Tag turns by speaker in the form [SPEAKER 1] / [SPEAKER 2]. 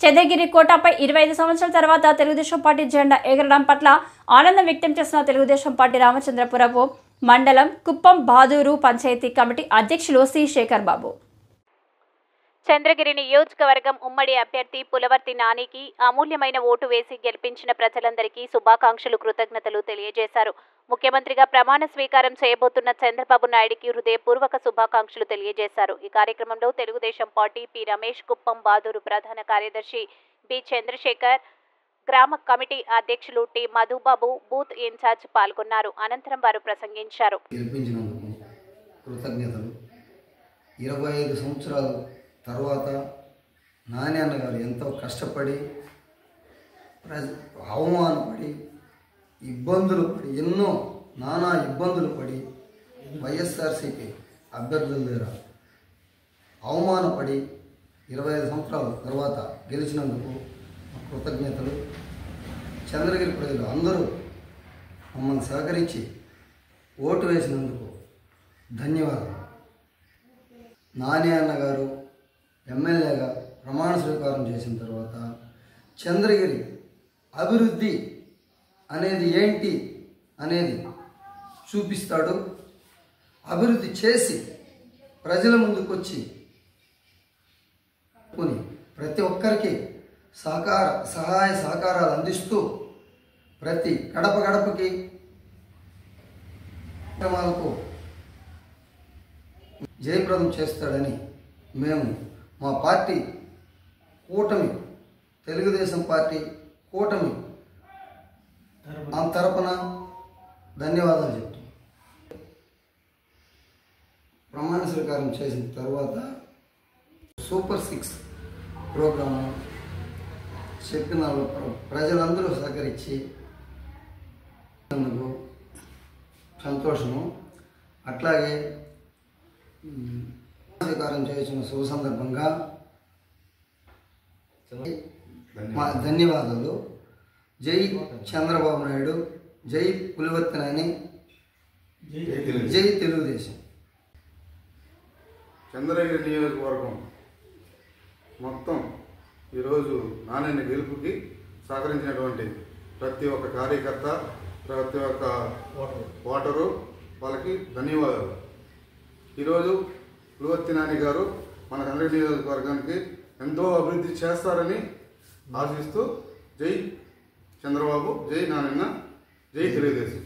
[SPEAKER 1] చంద్రగిరి కోటపై 25 సంవత్సరాల తర్వాత తెలుగుదేశం పార్టీ జెండా ఎగరడం పట్ల ఆనందం వ్యక్తం చేసిన తెలుగుదేశం పార్టీ రామచంద్రపురపు మండలం కుప్పం బాదూరు పంచాయతీ కమిటీ అధ్యక్షులు సి శేఖర్ బాబు. చంద్రగిరి నియోజకవర్గం ఉమ్మడి అభ్యర్థి పులవర్తి నానికి అమూల్యమైన ఓటు వేసి గెలిపించిన ప్రజలందరికీ శుభాకాంక్షలు, కృతజ్ఞతలు తెలియజేశారు. ముఖ్యమంత్రిగా ప్రమాణ స్వీకారం చేయబోతున్న చంద్రబాబు నాయుడికి హృదయపూర్వక శుభాకాంక్షలు తెలియజేశారు. ఈ కార్యక్రమంలో తెలుగుదేశం పార్టీ పి రమేష్, కుప్పం బాదూరు ప్రధాన కార్యదర్శి బి చంద్రశేఖర్, గ్రామ కమిటీ అధ్యక్షులు టి మధుబాబు, బూత్ ఇన్ఛార్జ్ పాల్గొన్నారు. అనంతరం వారు ప్రసంగించారు.
[SPEAKER 2] 25 సంవత్సరాలు తర్వాత నాని అన్నగారు ఎంతో కష్టపడి అవమానపడి ఎన్నో నానా ఇబ్బందులు పడి వైఎస్ఆర్సీపీ అభ్యర్థుల దగ్గర అవమానపడి 25 సంవత్సరాల తర్వాత గెలిచినందుకు కృతజ్ఞతలు. చంద్రగిరి ప్రజలు అందరూ మమ్మల్ని సహకరించి ఓటు వేసినందుకు ధన్యవాదాలు. నాని అన్నగారు ఎమ్మెల్యేగా ప్రమాణ స్వీకారం చేసిన తర్వాత చంద్రగిరి అభివృద్ధి అనేది ఏంటి అనేది చూపిస్తాడు. అభివృద్ధి చేసి ప్రజల ముందుకొచ్చి ప్రతి ఒక్కరికి సహాయ సహకారాలు అందిస్తూ ప్రతి గడప గడపకి కార్యక్రమాలకు జయప్రదం చేస్తాడని మేము మా పార్టీ కూటమి తెలుగుదేశం పార్టీ కూటమి ఆ తరపున ధన్యవాదాలు చెప్తాం. ప్రమాణ స్వీకారం చేసిన తర్వాత సూపర్ 6 ప్రోగ్రాము చెప్పిన ప్రజలందరూ సహకరించి సంతోషము. అట్లాగే స్వీకారం చేసిన శుభ సందర్భంగా మా ధన్యవాదాలు. జై చంద్రబాబు నాయుడు, జై పులివర్తి నాని, జై తెలుగుదేశం.
[SPEAKER 3] చంద్రగిరి నియోజకవర్గం మొత్తం ఈరోజు నాని గెలుపుకి సహకరించినటువంటి ప్రతి ఒక్క కార్యకర్త, ప్రతి ఒక్క ఓటరు వాళ్ళకి ధన్యవాదాలు. ఈరోజు పులివర్తి నాని గారు మన చంద్రగిరి నియోజకవర్గానికి ఎంతో అభివృద్ధి చేస్తారని ఆశిస్తూ జై చంద్రబాబు, జై నానన్న, జై తెలుగుదేశం.